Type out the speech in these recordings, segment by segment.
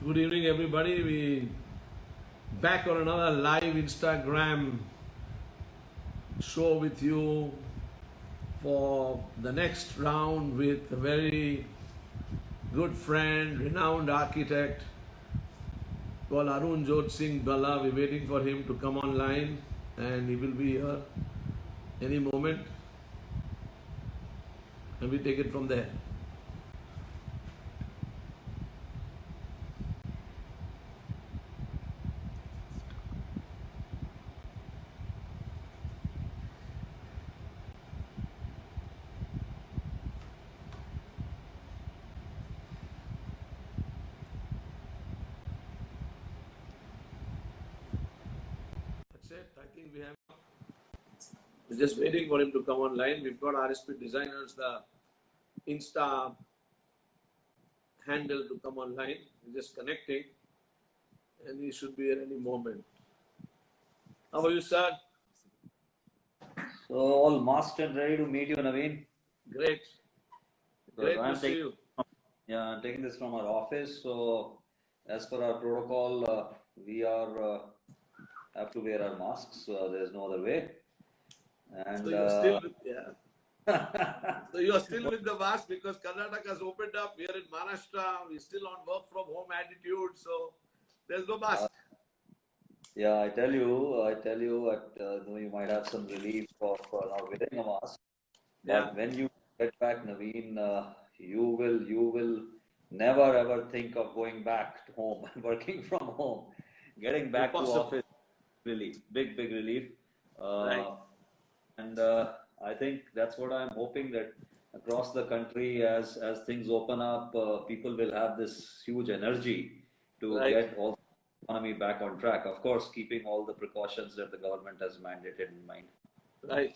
Good evening, everybody. We back on another live Instagram show with you for the next round with a very good friend, renowned architect called Arunjot Singh Bhalla. We're waiting for him to come online, and he will be here any moment, and we take it from there. That's it. I think we're just waiting for him to come online. We've got RSP Designers, the Insta handle to come online. We're just connecting, and he should be here any moment. How are you, sir? So all masked and ready to meet you, Naveen. Great. Great to see you. Yeah, I'm taking this from our office. So as per our protocol, we have to wear our masks. There's no other way. And so you're still with, so you're still with the mask because Karnataka has opened up. We are in Maharashtra. We're still on work from home attitude. So there's no mask. Yeah, I tell you, you might have some relief of not wearing a mask. But when you get back, Naveen, you will never ever think of going back to home, working from home, getting back to office. Relief, big relief. Right. And I think that's what I'm hoping, that across the country, as things open up, people will have this huge energy to get all the economy back on track. Of course, keeping all the precautions that the government has mandated in mind. Right.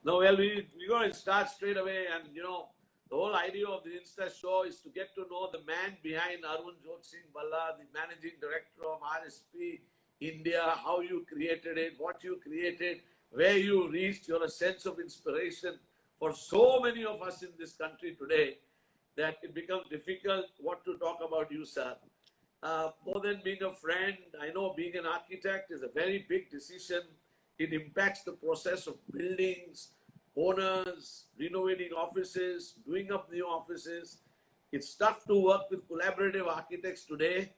No, well, we're going to start straight away. And, the whole idea of the Insta show is to get to know the man behind Arunjot Singh Bhalla, the managing director of RSP India, how you created it, what you created, where you reached. You're a sense of inspiration for so many of us in this country today that it becomes difficult what to talk about you, sir. More than being a friend, I know being an architect is a very big decision. It impacts the process of buildings, owners, renovating offices, doing up new offices. It's tough to work with collaborative architects today,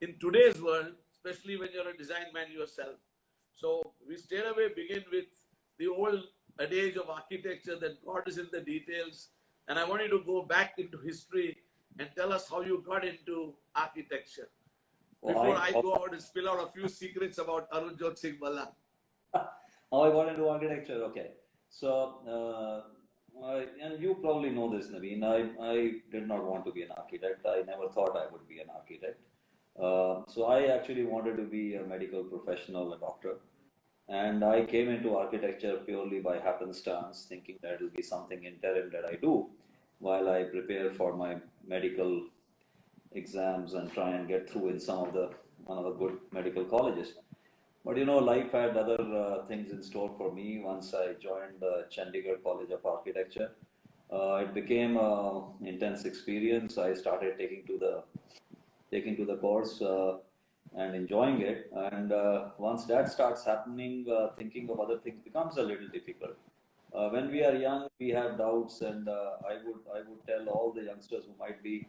in today's world, especially when you're a design man yourself. So we straight away begin with the old adage of architecture that God is in the details. And I want you to go back into history and tell us how you got into architecture. Before I go out and spill out a few secrets about Arunjot Singh Bhalla. How I got into architecture, okay. So, and you probably know this, Naveen, I did not want to be an architect. I never thought I would be an architect. So I actually wanted to be a medical professional, a doctor. And I came into architecture purely by happenstance, thinking that it will be something interim that I do while I prepare for my medical exams and try and get through in one of the good medical colleges. But life had other things in store for me once I joined the Chandigarh College of Architecture. It became an intense experience. I started taking to the course and enjoying it. And once that starts happening, thinking of other things becomes a little difficult. When we are young, we have doubts, and I would tell all the youngsters who might be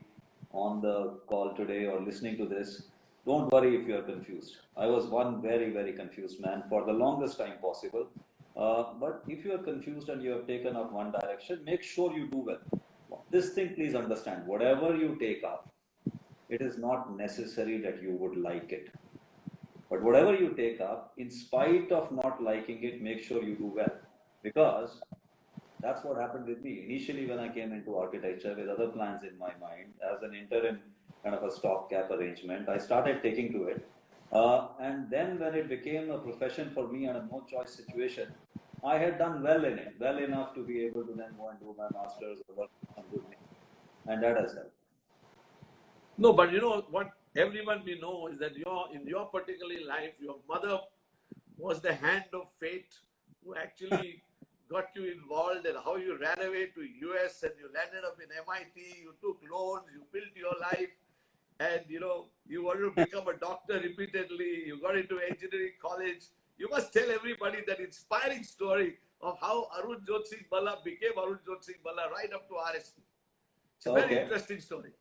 on the call today or listening to this, don't worry if you are confused. I was one very confused man for the longest time possible. But if you are confused and you have taken up one direction, make sure you do well. This thing, please understand, whatever you take up, it is not necessary that you would like it. But whatever you take up, in spite of not liking it, make sure you do well. Because that's what happened with me. Initially, when I came into architecture with other plans in my mind, as an interim kind of a stopgap arrangement, I started taking to it. And then when it became a profession for me and a no choice situation, I had done well in it, well enough to be able to then go and do my master's or work on good things. And that has helped. No, but what everyone we know is that in your particular life, your mother was the hand of fate who actually got you involved, and how you ran away to US and you landed up in MIT, you took loans, you built your life. and you wanted to become a doctor repeatedly. You got into engineering college. You must tell everybody that inspiring story of how Arunjot Singh Bhalla became Arunjot Singh Bhalla right up to RSP. It's a very interesting story.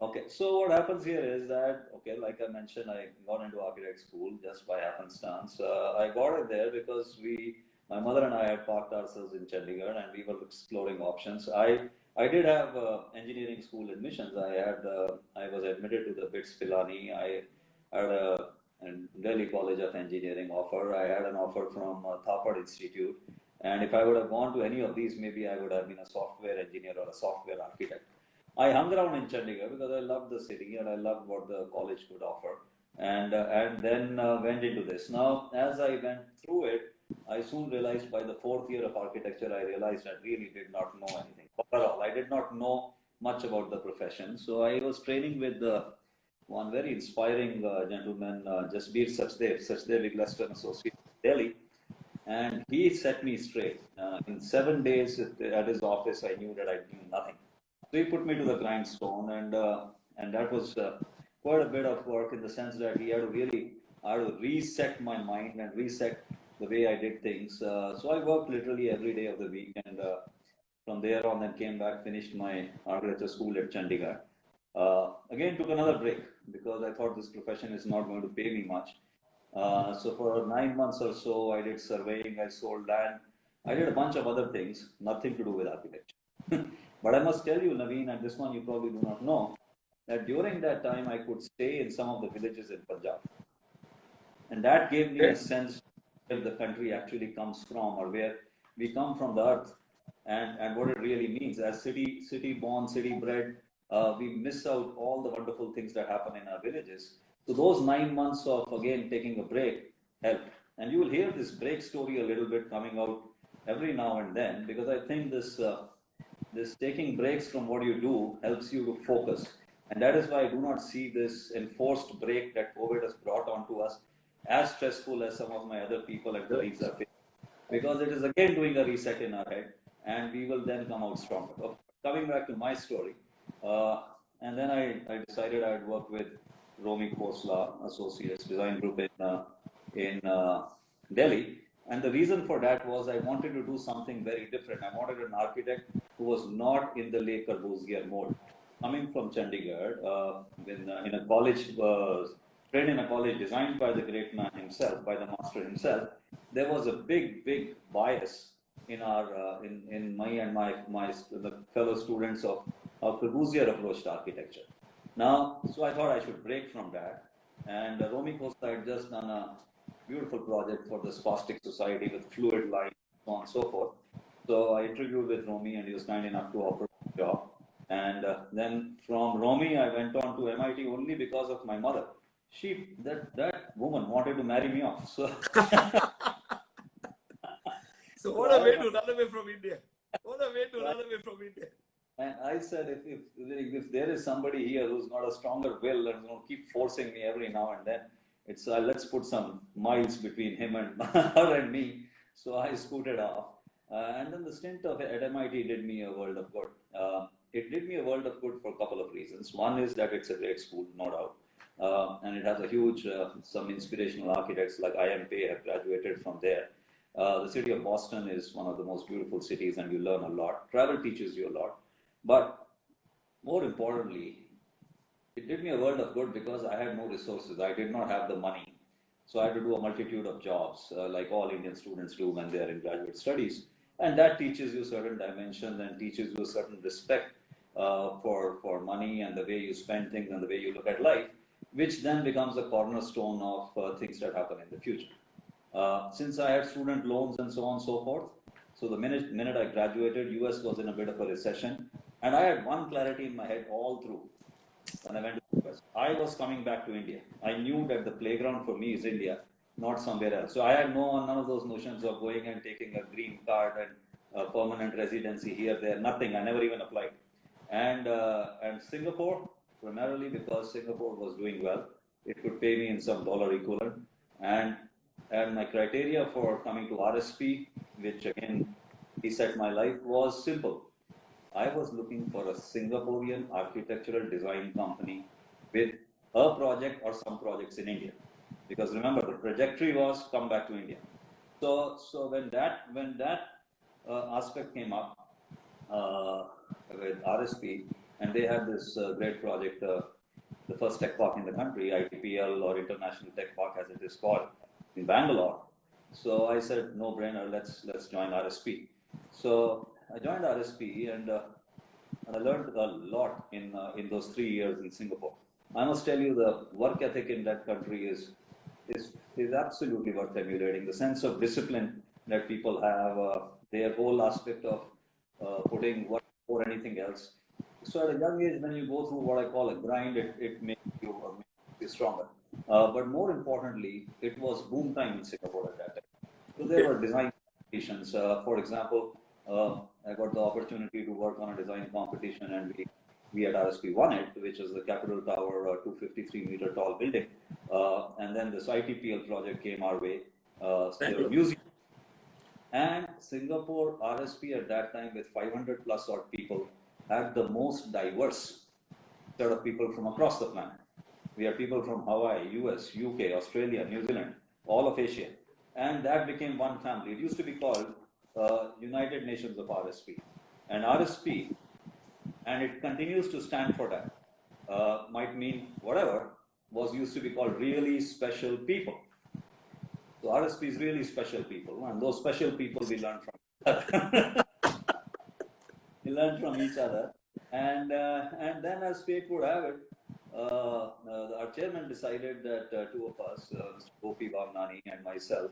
Okay, so what happens here is that, okay, like I mentioned, I got into architect school just by happenstance. I got it there because my mother and I had parked ourselves in Chandigarh and we were exploring options. I did have engineering school admissions. I was admitted to the BITS Pilani. I had a Delhi College of Engineering offer. I had an offer from Thapar Institute. And if I would have gone to any of these, maybe I would have been a software engineer or a software architect. I hung around in Chandigarh because I loved the city and I loved what the college could offer, and then went into this. Now, as I went through it, I soon realized by the fourth year of architecture, I realized I really did not know anything at all. I did not know much about the profession. So I was training with one very inspiring gentleman, Jasbir Sachdev Iglaston Associate in Delhi, and he set me straight. In 7 days at his office, I knew that I knew nothing. So he put me to the grindstone, and that was quite a bit of work in the sense that I had to reset my mind and reset the way I did things. So I worked literally every day of the week, and from there on, then came back, finished my architecture school at Chandigarh. Again, took another break because I thought this profession is not going to pay me much. So for 9 months or so, I did surveying, I sold land, I did a bunch of other things, nothing to do with architecture. But I must tell you, Naveen, and this one you probably do not know, that during that time I could stay in some of the villages in Punjab. And that gave me a sense where the country actually comes from, or where we come from the earth, and what it really means. As city born, city bred, we miss out all the wonderful things that happen in our villages. So those 9 months of, again, taking a break helped. And you will hear this break story a little bit coming out every now and then, because I think this taking breaks from what you do helps you to focus. And that is why I do not see this enforced break that COVID has brought onto us as stressful as some of my other people and colleagues are facing. Because it is again doing a reset in our head, and we will then come out stronger. Okay, coming back to my story, and then I decided I'd work with Romy Khosla Associates Design Group in Delhi. And the reason for that was I wanted to do something very different. I wanted an architect who was not in the Le Corbusier mode. Coming from Chandigarh, in a college, trained in a college designed by the great man himself, by the master himself, there was a big bias in our in my and the fellow students of Corbusier approached architecture. Now, so I thought I should break from that. And Romy Costa had just done a beautiful project for the Spastic Society with fluid lines, so on and so forth. So I interviewed with Romy, and he was kind enough to offer a job. And then from Romy, I went on to MIT only because of my mother. That woman wanted to marry me off. So, so what a way to run away from India. What a way to run away from India. And I said, if there is somebody here who's got a stronger will and keep forcing me every now and then, it's let's put some miles between him and her and me. So I scooted off. And then the stint at MIT did me a world of good. It did me a world of good for a couple of reasons. One is that it's a great school, no doubt. And it has a huge, some inspirational architects like I.M. Pei have graduated from there. The city of Boston is one of the most beautiful cities, and you learn a lot. Travel teaches you a lot. But more importantly, it did me a world of good because I had no resources. I did not have the money. So I had to do a multitude of jobs, like all Indian students do when they are in graduate studies. And that teaches you certain dimensions and teaches you a certain respect for money and the way you spend things and the way you look at life, which then becomes a cornerstone of things that happen in the future. Since I had student loans and so on and so forth, so the minute I graduated, US was in a bit of a recession. And I had one clarity in my head all through when I went to the US. I was coming back to India. I knew that the playground for me is India, not somewhere else. So I had none of those notions of going and taking a green card and a permanent residency here, there, nothing. I never even applied. And Singapore, primarily because Singapore was doing well. It could pay me in some dollar equivalent. And my criteria for coming to RSP, which again reset my life, was simple. I was looking for a Singaporean architectural design company with a project or some projects in India. Because remember, the trajectory was come back to India. So when that aspect came up with RSP, and they had this great project, the first tech park in the country, ITPL or International Tech Park as it is called, in Bangalore. So I said, no brainer, let's join RSP. So I joined RSP, and I learned a lot in those 3 years in Singapore. I must tell you, the work ethic in that country is absolutely worth emulating. The sense of discipline that people have, their whole aspect of putting work before anything else. So at a young age, when you go through what I call a grind, it makes you stronger. But more importantly, it was boom time in Singapore at that time. So there were design competitions. For example, I got the opportunity to work on a design competition, and we at RSP won it, which is the Capitol Tower, 253-meter tall building. And then this ITPL project came our way. There were museums. And Singapore RSP at that time, with 500 plus odd people, had the most diverse set of people from across the planet. We had people from Hawaii, US, UK, Australia, New Zealand, all of Asia. And that became one family. It used to be called United Nations of RSP. And RSP, and it continues to stand for that, might mean whatever, was used to be called really special people. So RSP is really special people, and those special people we learn from each other. We learn from each other, and then as fate would have it, our chairman decided that two of us, Mr. Gopi Bhavnani and myself,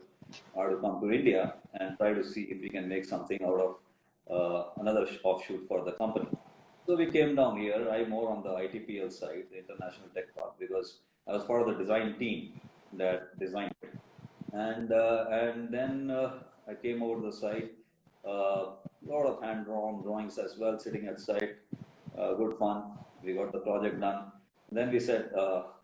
are to come to India and try to see if we can make something out of another offshoot for the company. So we came down here. I more on the ITPL side, the International Tech Park, because I was part of the design team that designed it. And then I came over the site. A lot of hand-drawn drawings as well, sitting at site. Good fun. We got the project done. Then we said,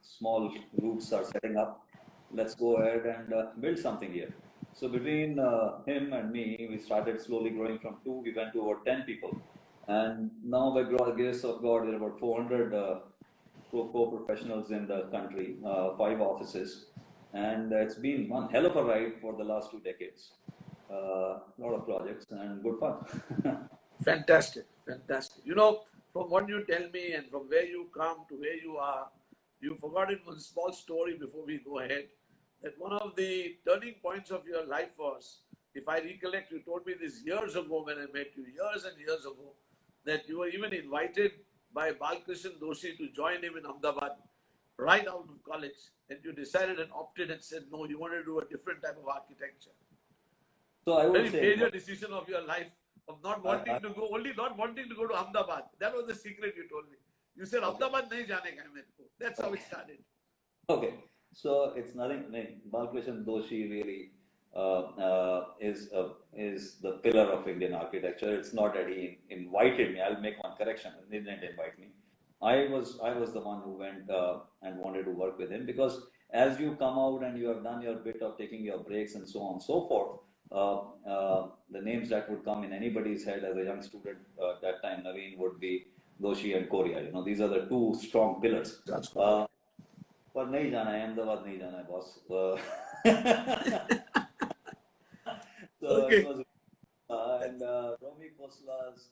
small roots are setting up. Let's go ahead and build something here. So between him and me, we started slowly growing from 2. We went to over 10 people. And now, by the grace of God, there are about 400 co-professionals in the country, 5 offices. And it's been one hell of a ride for the last 2 decades. A lot of projects and good fun. Fantastic, fantastic. You know, from what you tell me and from where you come to where you are, you've forgotten one small story before we go ahead. That one of the turning points of your life was, if I recollect, you told me this years ago when I met you, years and years ago, that you were even invited by Balkrishan Doshi to join him in Ahmedabad right out of college, and you decided and opted and said, no, you want to do a different type of architecture. So I would Very say, major decision of your life of not wanting to go, only not wanting to go to Ahmedabad. That was the secret you told me. You said, Ahmedabad nahi jane ka hai mere ko. That's how it started. Okay, so it's nothing. I mean, Balkrishan Doshi really is the pillar of Indian architecture. It's not that he invited me. I'll make one correction. He didn't invite me. I was the one who went and wanted to work with him, because as you come out and you have done your bit of taking your breaks and so on and so forth, the names that would come in anybody's head as a young student at that time, Naveen, would be Doshi and Korea. You know, these are the 2 strong pillars. That's cool. But nahi jana hai, Ahmedabad nahi jana hai, boss. So Okay. it was, and Romy Khoslas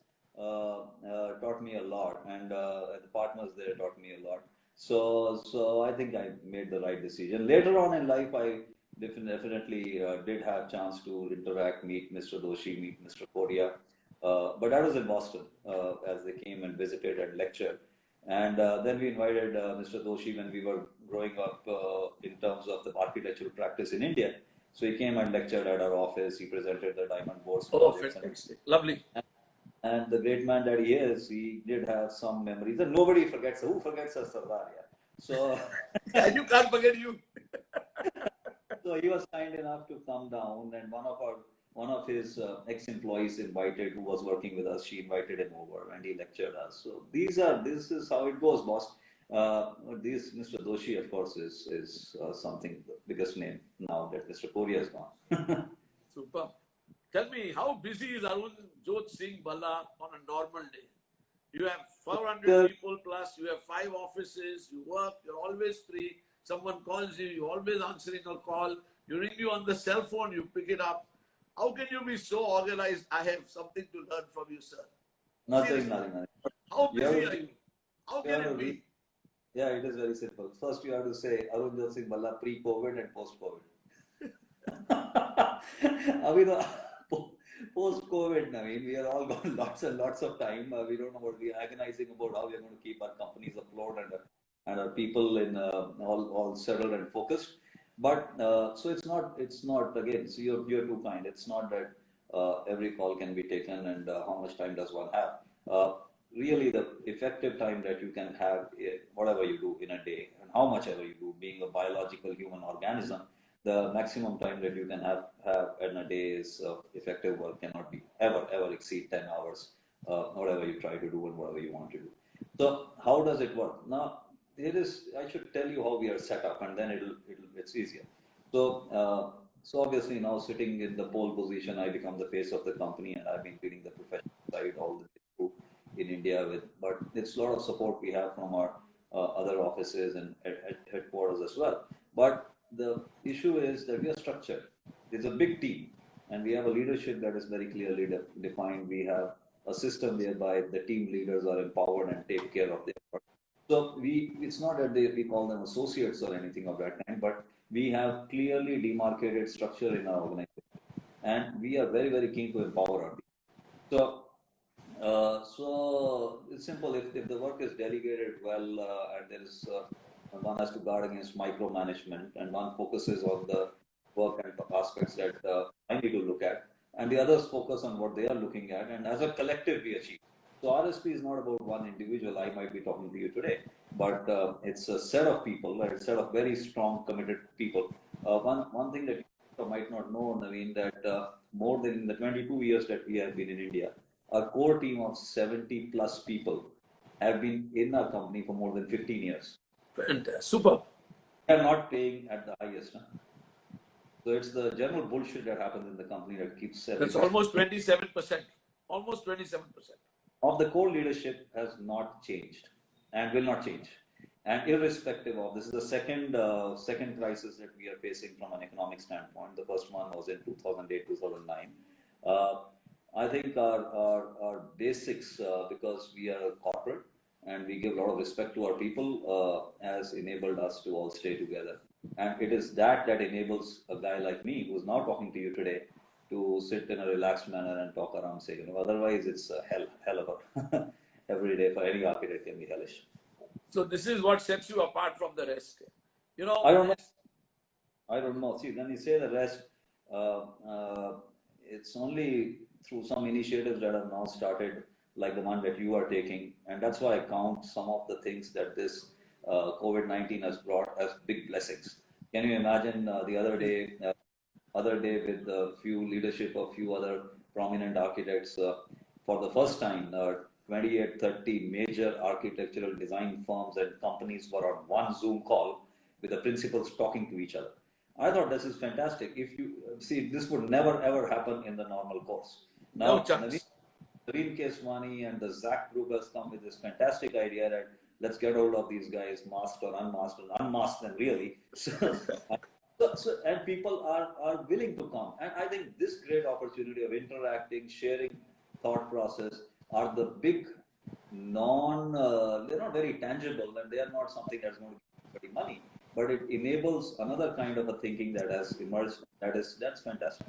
taught me a lot, and the partners there taught me a lot. So I think I made the right decision. Later on in life, I definitely did have chance to interact, meet Mr. Doshi, meet Mr. Korea. But I was in Boston as they came and visited and lectured. And then we invited Mr. Doshi when we were growing up in terms of the architectural practice in India. So he came and lectured at our office. He presented the diamond boards. Oh, fantastic. Lovely. And the great man that he is, he did have some memories. And nobody forgets. Who forgets a Sardar? Yeah. So You can't forget you. So he was kind enough to come down, and one of his ex-employees invited, who was working with us, she invited him over and he lectured us. So this is how it goes, boss. This Mr. Doshi, of course, is something, the biggest name now that Mr. Korea is gone. Super. Tell me, how busy is Arunjot Singh Bhalla on a normal day? You have 400 Yeah. people plus, you have 5 offices, you work, you're always free. Someone calls you, you're always answering a call. You ring you on the cell phone, you pick it up. How can you be so organized? I have something to learn from you, sir. Nothing, Seriously. nothing. How You busy have are to, you? How you can have to it be? yeah, it is very simple. First, you have to say Arunjot Singh Bhalla pre-COVID and post-COVID. Abhi to post-COVID, I mean, we are all got lots and lots of time. We don't know what we are agonizing about how we are going to keep our companies afloat and our people in all settled and focused. But so it's not again. So you're too kind. It's not that every call can be taken and how much time does one have. Really, the effective time that you can have, whatever you do in a day and how much ever you do, being a biological human organism, the maximum time that you can have in a day is effective work cannot be ever exceed 10 hours, whatever you try to do and whatever you want to do. So how does it work? Now, I should tell you how we are set up and then it's easier. So obviously now sitting in the pole position, I become the face of the company and I've been leading the professional side all the way through in India but it's a lot of support we have from our other offices and headquarters as well. But the issue is that we are structured. It's a big team and we have a leadership that is very clearly defined. We have a system whereby the team leaders are empowered and take care of their work. So it's not that we call them associates or anything of that kind, but we have clearly demarcated structure in our organization, and we are very, very keen to empower our people. So it's simple. If the work is delegated well, and there is one has to guard against micromanagement, and one focuses on the work and aspects that I need to look at, and the others focus on what they are looking at, and as a collective we achieve. So RSP is not about one individual. I might be talking to you today, but it's a set of people, a set of very strong, committed people. One thing that you might not know, Naveen, that more than the 22 years that we have been in India, our core team of 70 plus people have been in our company for more than 15 years. Fantastic. Super. They are not paying at the highest. Huh? So it's the general bullshit that happens in the company that keeps That's almost 27%. Almost 27%. Of the core leadership has not changed and will not change. And irrespective of, this is the second crisis that we are facing from an economic standpoint. The first one was in 2008, 2009. I think our basics, because we are a corporate and we give a lot of respect to our people, has enabled us to all stay together. And it is that enables a guy like me, who's now talking to you today, to sit in a relaxed manner and talk around, say, otherwise it's hell of a every day for any architect can be hellish. So this is what sets you apart from the rest. I don't know. See, when you say the rest, it's only through some initiatives that have now started, like the one that you are taking, and that's why I count some of the things that this COVID-19 has brought as big blessings. Can you imagine the other day with a few leadership of few other prominent architects, for the first time, 28, 30 major architectural design firms and companies were on one Zoom call with the principals talking to each other. I thought this is fantastic. If you see, this would never ever happen in the normal course. Now, no chance. Naveen Keswani and the Zach group has come with this fantastic idea that let's get hold of these guys, masked or unmasked them really. And people are willing to come. And I think this great opportunity of interacting, sharing thought process are the big they're not very tangible and they are not something that's going to give money, but it enables another kind of a thinking that has emerged. That's fantastic.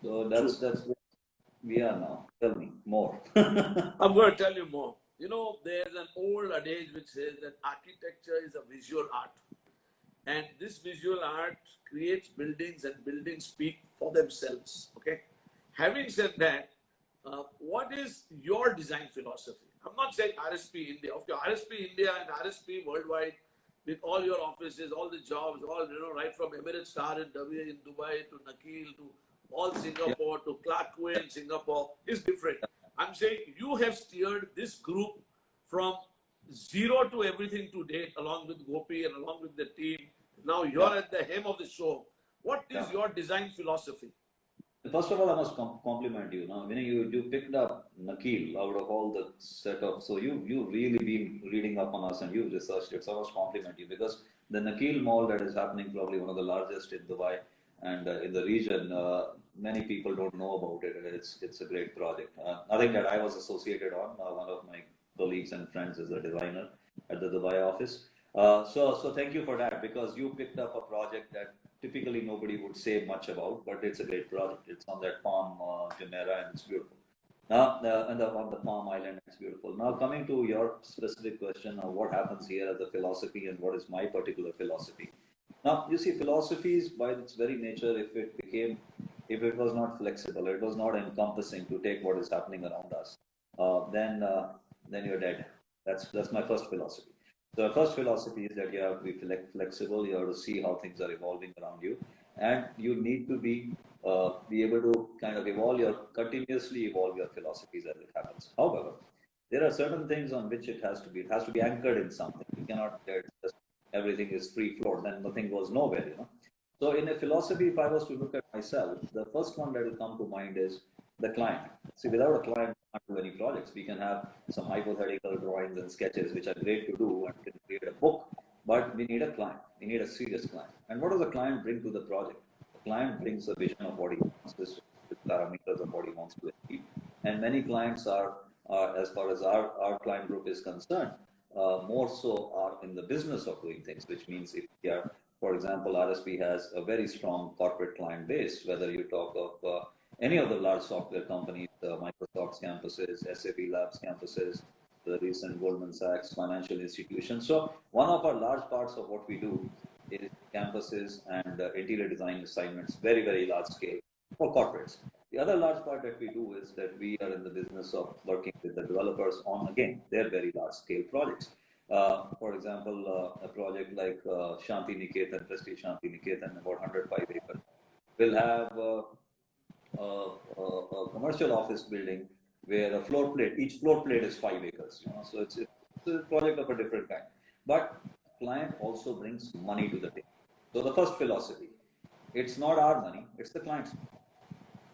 So that's where we are now. Tell me more. I'm going to tell you more. There's an old adage which says that architecture is a visual art. And this visual art creates buildings and buildings speak for themselves. Okay. Having said that, what is your design philosophy? I'm not saying RSP India. Of course, RSP India and RSP worldwide, with all your offices, all the jobs, all right from Emirates Star in Dubai to Nakil to all Singapore to Clark Quay in Singapore is different. I'm saying you have steered this group from zero to everything to date, along with Gopi and along with the team. Now you're at the hem of the show. What is your design philosophy? First of all, I must compliment you. Now, you picked up Nakil out of all the setup. So you really been reading up on us and you've researched it. So I must compliment you because the Nakil Mall that is happening, probably one of the largest in Dubai and in the region. Many people don't know about it. And it's a great project. Nothing that I was associated on. One of my colleagues and friends is a designer at the Dubai office. So thank you for that because you picked up a project that typically nobody would say much about, but it's a great project. It's on that Palm Jumeirah and it's beautiful. Now, on the Palm Island, it's beautiful. Now, coming to your specific question of what happens here as a philosophy and what is my particular philosophy. Now, you see, philosophies by its very nature, if it was not flexible, it was not encompassing to take what is happening around us, then you're dead. That's my first philosophy. So the first philosophy is that you have to be flexible. You have to see how things are evolving around you, and you need to be able to kind of continuously evolve your philosophies as it happens. However, there are certain things on which it has to be. It has to be anchored in something. You cannot just everything is free flow. Then nothing goes nowhere. So in a philosophy, if I was to look at myself, the first one that will come to mind is the client. See, without a client, we can't do any projects. We can have some hypothetical drawings and sketches, which are great to do and can create a book, but we need a client. We need a serious client. And what does the client bring to the project? The client brings a vision of what he wants, with parameters of what he wants to achieve. And many clients are as far as our client group is concerned, more so are in the business of doing things, which means if we are, for example, RSP has a very strong corporate client base, whether you talk of any of the large software companies, Microsoft's campuses, SAP Labs campuses, the recent Goldman Sachs financial institutions. So one of our large parts of what we do is campuses and interior design assignments, very, very large scale for corporates. The other large part that we do is that we are in the business of working with the developers on, again, their very large scale projects. For example, a project like Shanti Niketan, Prestige Shanti Niketan, about 105 acres, will have a commercial office building where each floor plate is 5 acres. So it's a project of a different kind. But client also brings money to the table. So the first philosophy, it's not our money, it's the client's money.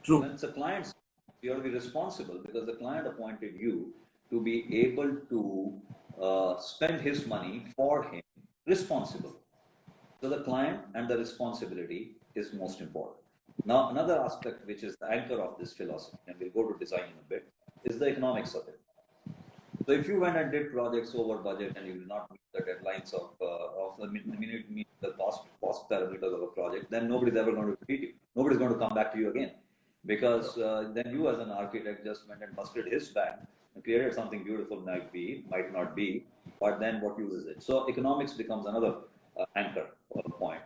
True. When it's a client's, you have to be responsible because the client appointed you to be able to spend his money for him responsible. So the client and the responsibility is most important. Now, another aspect which is the anchor of this philosophy, and we'll go to design in a bit, is the economics of it. So if you went and did projects over budget and you did not meet the deadlines of the cost parameters of a project, then nobody's ever going to repeat you. Nobody's going to come back to you again. Because then you as an architect just went and busted his bank and created something beautiful, might not be, but then what use is it? So economics becomes another anchor or point.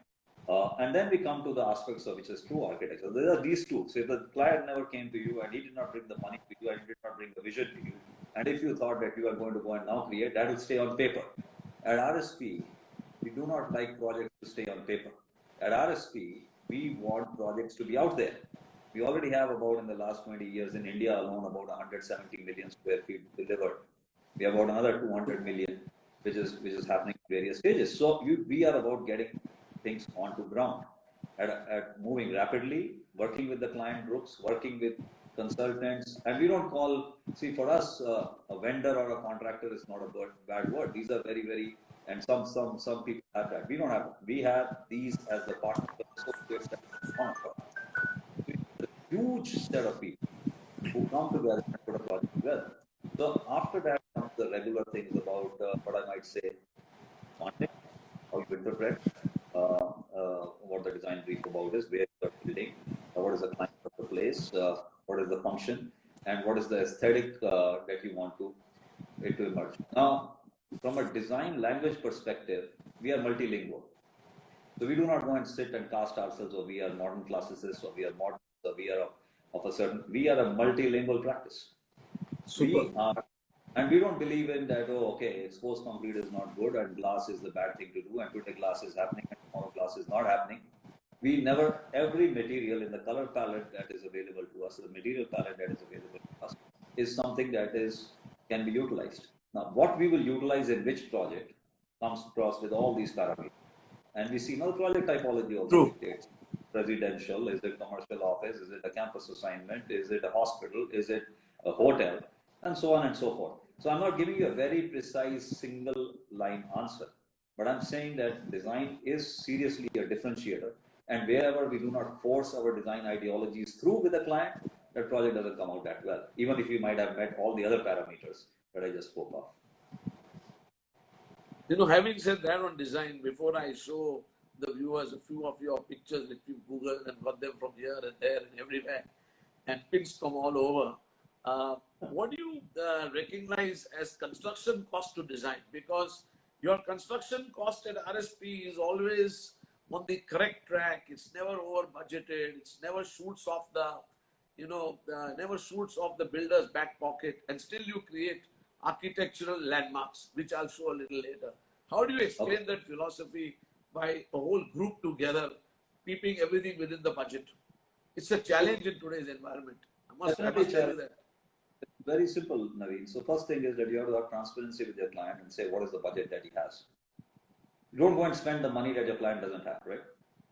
And then we come to the aspects of which is true architecture. There are these two. So if the client never came to you and he did not bring the money to you and he did not bring the vision to you, and if you thought that you are going to go and now create, that will stay on paper. At RSP, we do not like projects to stay on paper. At RSP, we want projects to be out there. We already have about, in the last 20 years in India alone, about 170 million square feet delivered. We have about another 200 million, which is happening in various stages. So we are about getting things onto ground, at moving rapidly, working with the client groups, working with consultants, and we don't call. See, for us, a vendor or a contractor is not a bad word. These are very, very, and some people have that. We don't have. We have these as the partners, associates that want to. Huge set of people who come together and put a project together. So after that comes the regular things about what I might say, content, how you interpret what the design brief about is, where you are building, what is the client of the place, what is the function, and what is the aesthetic that you want it to emerge. Now, from a design language perspective, we are multilingual. So we do not go and sit and cast ourselves, or we are modern classicists, or we are modern. So we are we are a multilingual practice. Super. And we don't believe in that, exposed concrete is not good and glass is the bad thing to do, and today glass is happening and tomorrow glass is not happening. Every material in the color palette that is available to us, the material palette that is available to us, is something that can be utilized. Now, what we will utilize in which project comes across with all these parameters. And we see now project typology also dictates. residential? Is it commercial office? Is it a campus assignment? Is it a hospital? Is it a hotel? And so on and so forth. So I'm not giving you a very precise single line answer, but I'm saying that design is seriously a differentiator. And wherever we do not force our design ideologies through with the client, that project doesn't come out that well, even if you might have met all the other parameters that I just spoke of. Having said that on design, before I show the viewers a few of your pictures that you Googled and got them from here and there and everywhere, and pins from all over, what do you recognize as construction cost to design? Because your construction cost at RSP is always on the correct track. It's never over budgeted. It's never shoots off never shoots off the builder's back pocket, and still you create architectural landmarks, which I'll show a little later. How do you explain that philosophy by a whole group together, keeping everything within the budget? It's a challenge in today's environment. I must tell you that. It's very simple, Naveen. So first thing is that you have to have transparency with your client and say what is the budget that he has. You don't go and spend the money that your client doesn't have, right?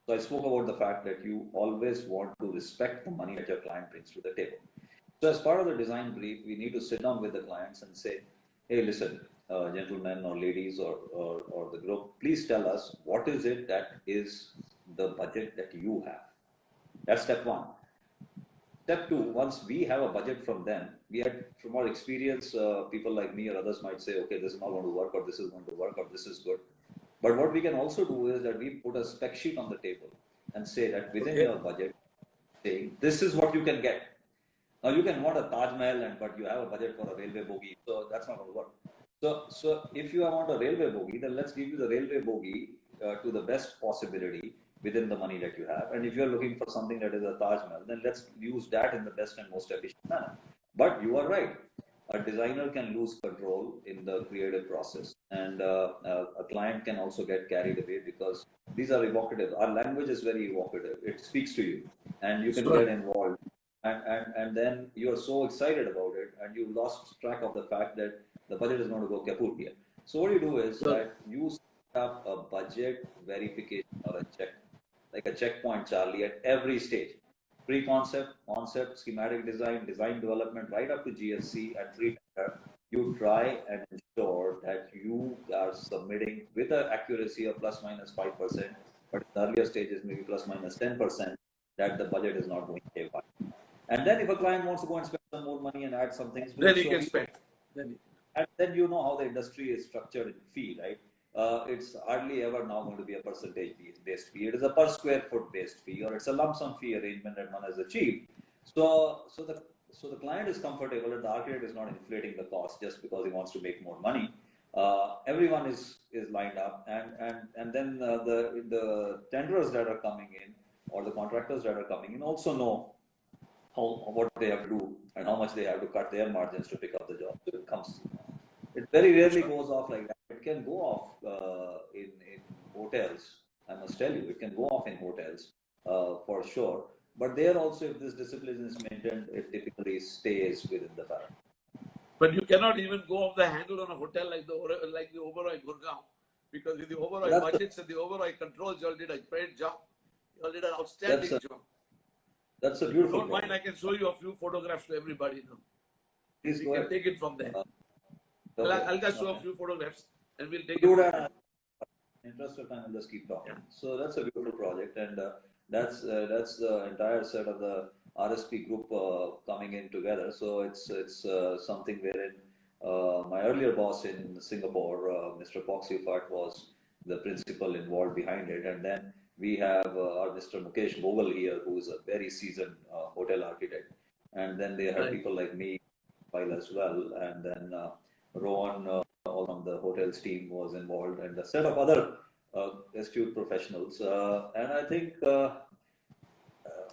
So I spoke about the fact that you always want to respect the money that your client brings to the table. So as part of the design brief, we need to sit down with the clients and say, hey, listen, gentlemen or ladies or the group, please tell us what is it that is the budget that you have. That's step one. Step two, once we have a budget from them, we had, from our experience, people like me or others might say, okay, this is not going to work, or this is going to work, or this is good. But what we can also do is that we put a spec sheet on the table and say that within your budget, saying this is what you can get. Now you can want a Taj Mahal, but you have a budget for a railway bogie, so that's not going to work. So if you want a railway bogie, then let's give you the railway bogie to the best possibility within the money that you have. And if you're looking for something that is a Taj Mahal, then let's use that in the best and most efficient manner. But you are right. A designer can lose control in the creative process, and a client can also get carried away because these are evocative. Our language is very evocative. It speaks to you, and you can get involved. And then you're so excited about it, and you lost track of the fact that the budget is going to go kaput here. So what you do is that you set up a budget verification or a check, like a checkpoint, Charlie, at every stage. Pre-concept, concept, schematic design, design development, right up to GSC and pre-tender. You try and ensure that you are submitting with an accuracy of plus minus 5%, but in the earlier stages maybe plus minus 10%, that the budget is not going haywire. And then if a client wants to go and spend some more money and add some things, then he can spend. And then you know how the industry is structured in fee, right? It's hardly ever now going to be a percentage-based fee. It is a per square foot based fee, or it's a lump sum fee arrangement that one has achieved. So the client is comfortable, and the architect is not inflating the cost just because he wants to make more money. Everyone is lined up, and then the tenderers that are coming in or the contractors that are coming in also know what they have to do and how much they have to cut their margins to pick up the job. So it very rarely goes off like that. It can go off in hotels. I must tell you, it can go off in hotels for sure. But there also, if this discipline is maintained, it typically stays within the parameter. But you cannot even go off the handle on a hotel like the Oberoi Gurgaon, because with the Oberoi budgets and the Oberoi controls, you all did a great job. You all did an outstanding job. That's a beautiful. If you don't mind, I can show you a few photographs to everybody now. Please we can take it from there. I'll just show a few photographs and we'll take it. In interest of time, I'll just keep talking. So that's a beautiful project, and that's the entire set of the RSP group coming in together. So it's something wherein my earlier boss in Singapore, Mr. Poxyfart, was the principal involved behind it, and then we have our Mr. Mukesh Bogle here, who is a very seasoned hotel architect, and then they have people like me, as well, and then Rohan from the hotels team was involved, and a set of other astute professionals. And I think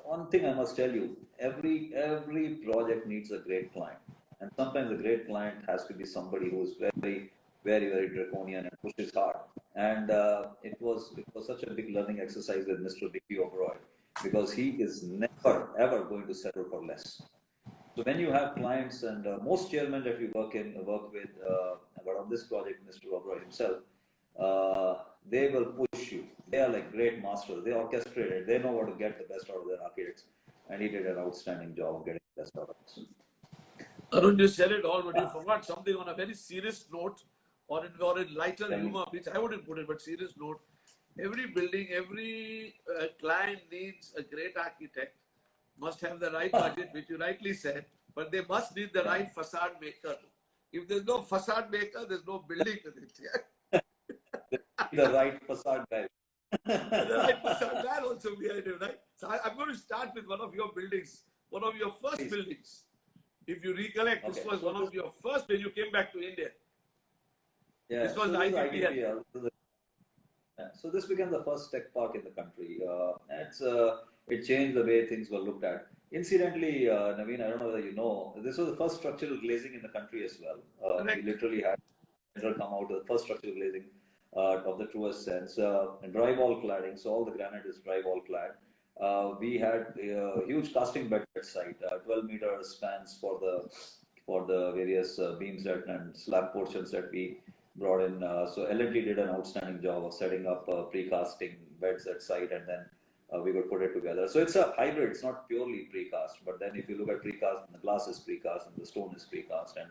one thing I must tell you, every project needs a great client, and sometimes a great client has to be somebody who is very, very, very draconian and pushes hard. And it was such a big learning exercise with Mr. Vicky Oberoi, because he is never ever going to settle for less. So when you have clients, and most chairmen that we work with, but on this project, Mr. Oberoi himself, they will push you. They are like great masters. They orchestrate it. They know how to get the best out of their architects. And he did an outstanding job of getting the best out of it. Arun, you said it all, but you forgot something on a very serious note, or in lighter humor, which I wouldn't put it, but serious note. Every building, every client needs a great architect, must have the right budget, which you rightly said, but they must need the right facade maker. If there's no facade maker, there's no building with it. Yeah? The right facade guy. The right facade guy also behind him, right? So I'm going to start with one of your buildings, one of your first buildings. If you recollect, this was one of your first when you came back to India. Yeah, this was IPPL. So this became the first tech park in the country. It changed the way things were looked at. Incidentally, Naveen, I don't know whether you know, this was the first structural glazing in the country as well. We literally had come out of the first structural glazing of the truest sense. Drywall cladding, so all the granite is drywall clad. We had huge casting bed at site, 12-meter spans for the various beams and slab portions that we brought in. So L&T did an outstanding job of setting up precasting beds at site, and then we would put it together. So it's a hybrid. It's not purely precast, but then if you look at precast, the glass is precast and the stone is precast and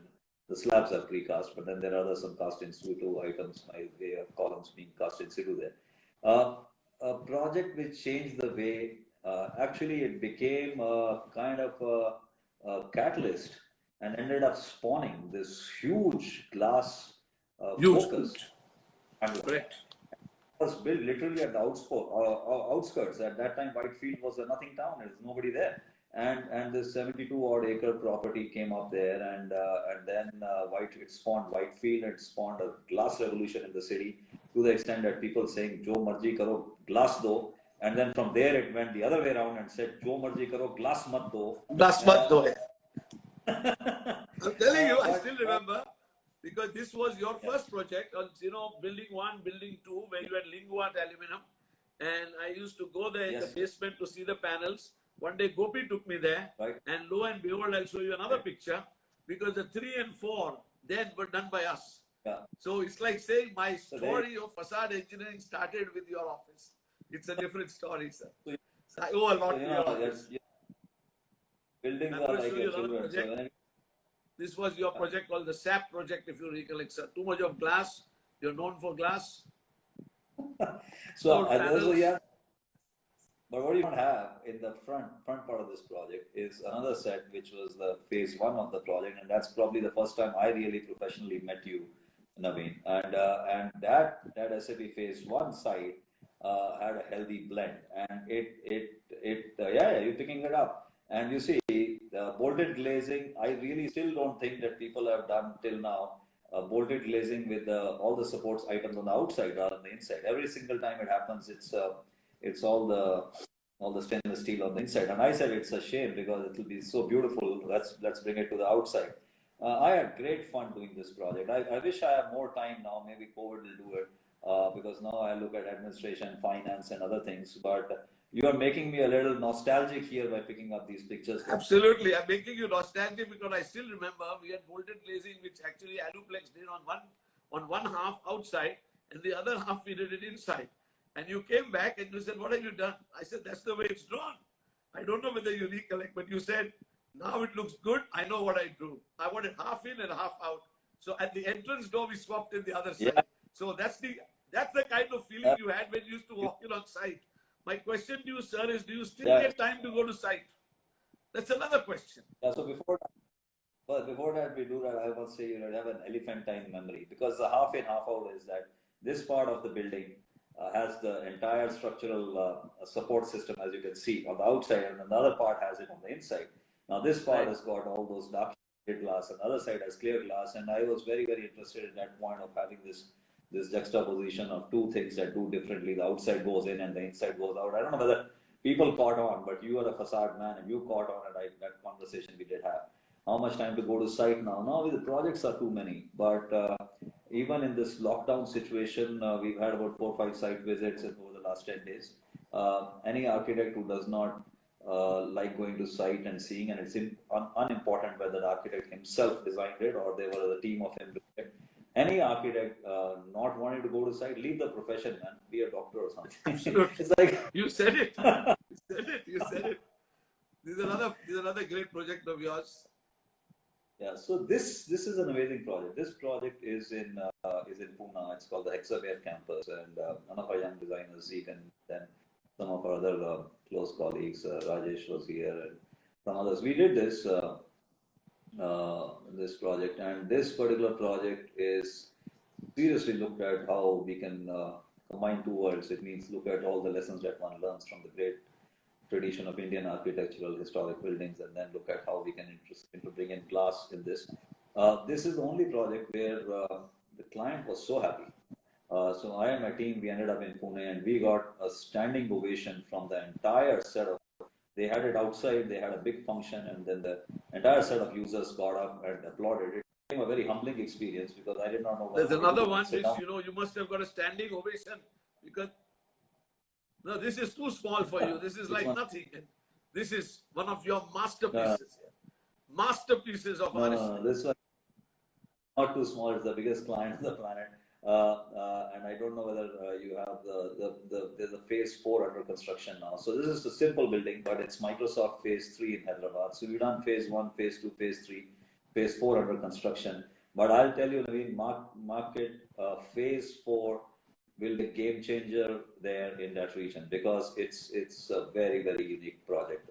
the slabs are precast, but then there are some cast in situ items, my way of columns being cast in situ there. A project which changed the way, actually it became a kind of a catalyst and ended up spawning this huge glass focus. Correct. It was built literally at the outskirts. At that time, Whitefield was a nothing town. There was nobody there. And this 72-odd acre property came up there, and then it spawned Whitefield. It spawned a glass revolution in the city, to the extent that people saying "Jo marji karo, glass do," and then from there it went the other way around and said "Jo marji karo, glass mat do." Glass mat do. I'm telling you, I still remember, because this was your first project on, building 1, building 2, where you had linguat aluminum, and I used to go there in the basement to see the panels. One day Gopi took me there, and lo and behold, I'll show you another picture, because the 3 and 4 then were done by us. So it's like saying my story of facade engineering started with your office. It's a different story, sir. So I owe a lot to your office. Buildings are like your children. This was your project called the SAP project, if you recollect, sir. Too much of glass. You're known for glass. But what you don't have in the front part of this project is another set, which was the phase 1 of the project, and that's probably the first time I really professionally met you, Naveen. And that SAP phase 1 site had a healthy blend, and you're picking it up. And you see, the bolted glazing, I really still don't think that people have done till now bolted glazing with all the supports items on the outside rather than the inside. Every single time it happens, it's all the stainless steel on the inside. And I said it's a shame because it will be so beautiful. Let's bring it to the outside. I had great fun doing this project. I wish I have more time now. Maybe COVID will do it because now I look at administration, finance, and other things. But you are making me a little nostalgic here by picking up these pictures. Absolutely. I'm making you nostalgic because I still remember we had bolted glazing, which actually Aluplex did on one half outside, and the other half we did it inside. And you came back and you said, "What have you done?" I said, "That's the way it's drawn." I don't know whether you recollect, but you said, "Now it looks good. I know what I drew. I want it half in and half out." So at the entrance door, we swapped in the other side. So that's the kind of feeling you had when you used to walk in on site. My question to you, sir, is: do you still get time to go to site? That's another question. So before that we do that, I must say you have an elephantine memory, because the half in, half out is that this part of the building has the entire structural support system, as you can see, on the outside, and another part has it on the inside. Now this part has got all those dark glass, and the other side has clear glass, and I was very, very interested in that point of having this juxtaposition of two things that do differently. The outside goes in and the inside goes out. I don't know whether people caught on, but you are a facade man and you caught on, and that conversation we did have. How much time to go to site now? Now the projects are too many, but even in this lockdown situation, we've had about 4 or 5 site visits over the last 10 days. Any architect who does not like going to site and seeing, and it's unimportant whether the architect himself designed it or they were the team of him. any architect not wanting to go to site, leave the profession, man. Be a doctor or something. Absolutely. It's like You said it. You said it. You said it. This is another great project of yours. yeah. So this is an amazing project. This project is in Pune. It's called the Hexaware campus, and one of our young designers, Zeke, and then some of our other close colleagues, Rajesh was here, and some others. We did this. This project, and this particular project is seriously looked at how we can combine two worlds. It means look at all the lessons that one learns from the great tradition of Indian architectural historic buildings, and then look at how we can bring in glass in this. This is the only project where the client was so happy. So I and my team, we ended up in Pune, and we got a standing ovation from the entire set of. They had it outside, they had a big function, and then the entire set of users got up and applauded. It became a very humbling experience because I did not know. There's another one which, you must have got a standing ovation because, no, this is too small for you. This is like nothing. This is one of your masterpieces. Masterpieces of artistry. No, this one not too small. It's the biggest client on the planet. And I don't know whether you have there's a phase 4 under construction now. So this is a simple building, but it's Microsoft phase 3 in Hyderabad. So we've done phase 1, phase 2, phase 3, phase 4 under construction. But I'll tell you, Naveen, market phase 4 will be a game changer there in that region because it's a very, very unique project.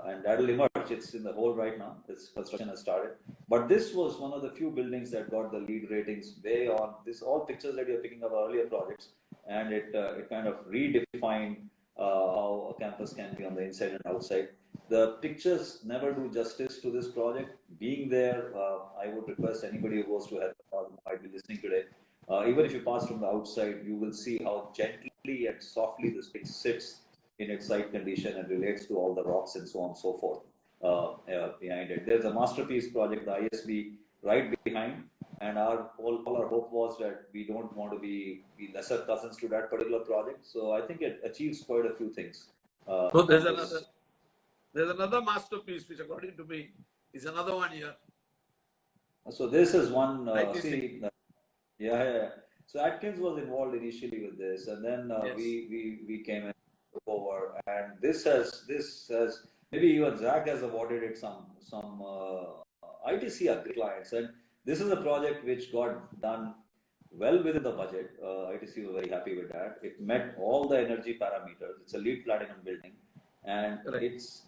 And that will emerge. It's in the hole right now. This construction has started. But this was one of the few buildings that got the lead ratings way on. This all pictures that you're picking up are earlier projects, and it kind of redefined how a campus can be on the inside and outside. The pictures never do justice to this project. Being there, I would request anybody who goes to Hyderabad who might be listening today, even if you pass from the outside, you will see how gently and softly this place sits in its site condition and relates to all the rocks and so on and so forth behind it. There's a masterpiece project, the ISB, right behind, and all our hope was that we don't want to be lesser cousins to that particular project. So I think it achieves quite a few things. So there's another masterpiece which, according to me, is another one here. So this is one. So Atkins was involved initially with this, and then Yes. we came in over, and this has maybe even Zach has awarded it some ITC are great clients, and this is a project which got done well within the budget. ITC was very happy with that. It met all the energy parameters. It's a LEED platinum building, and it's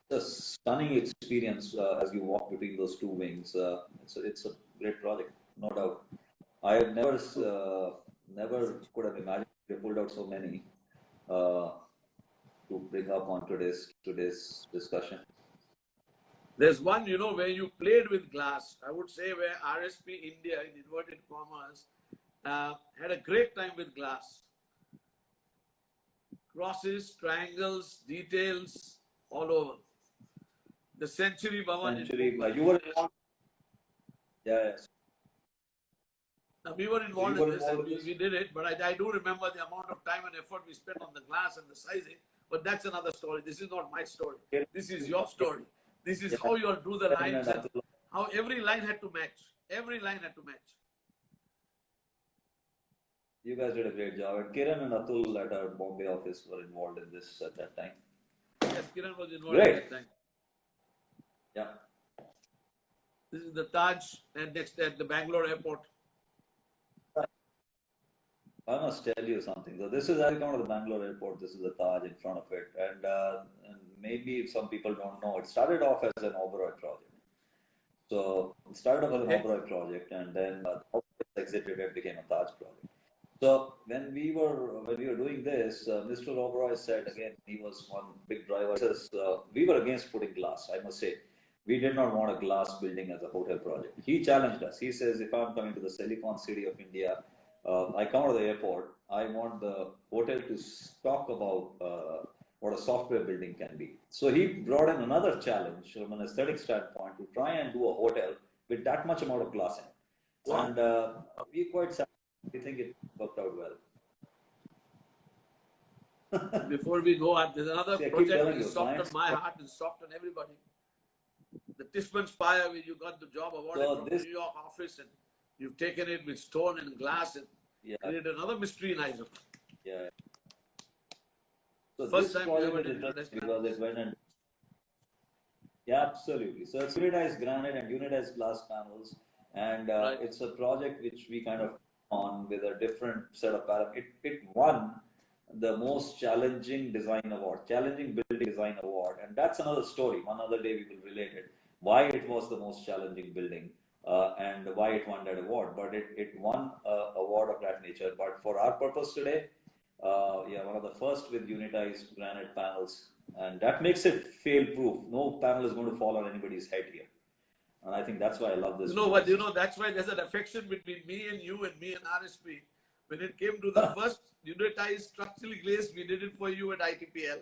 a stunning experience as you walk between those two wings. It's a great project, no doubt. I have never could have imagined they pulled out so many to bring up on today's discussion. There's one, where you played with glass. I would say where RSP India, in inverted commas, had a great time with glass. Crosses, triangles, details, all over. The Century Bhavan. You were involved. Yeah. We were involved in this, and we did it, but I do remember the amount of time and effort we spent on the glass and the sizing, but that's another story. This is not my story. This is your story. This is how you'll do the lines, and how every line had to match. Every line had to match. You guys did a great job. And Kiran and Atul at our Bombay office were involved in this at that time. Yes, Kiran was involved at that time. Yeah. This is the Taj, and next at the Bangalore airport. I must tell you something. So this is, I come to the Bangalore airport. This is the Taj in front of it, and maybe some people don't know. It started off as an Oberoi project. So it started off as an Oberoi project, and then exited and became a Taj project. So when we were doing this, Mr. Oberoi said again, he was one big driver. He says, we were against putting glass. I must say, we did not want a glass building as a hotel project. He challenged us. He says, if I'm coming to the Silicon City of India, I come to the airport, I want the hotel to talk about what a software building can be. So he brought in another challenge from an aesthetic standpoint to try and do a hotel with that much amount of glass in it. Wow. And we quite sad. We think it worked out well. Before we go on, there's another project that is soft on my heart and soft on everybody. The Tishman Spire, where you got the job awarded from the New York office, and You've taken it with stone and glass and created another mystery in Iceland. Yeah. So First this time you ever project did is unitized because it went and absolutely. So it's unitized granite and unitized glass panels, and it's a project which we kind of on with a different set of parameters. It won the most challenging design award, challenging building design award, and that's another story. One other day we will relate it. Why it was the most challenging building and why it won that award. But it won an award of that nature. But for our purpose today, one of the first with unitized granite panels, and that makes it fail-proof. No panel is going to fall on anybody's head here, and I think that's why I love this. That's why there's an affection between me and you and me and RSP. When it came to the first unitized structurally glazed, we did it for you at ITPL.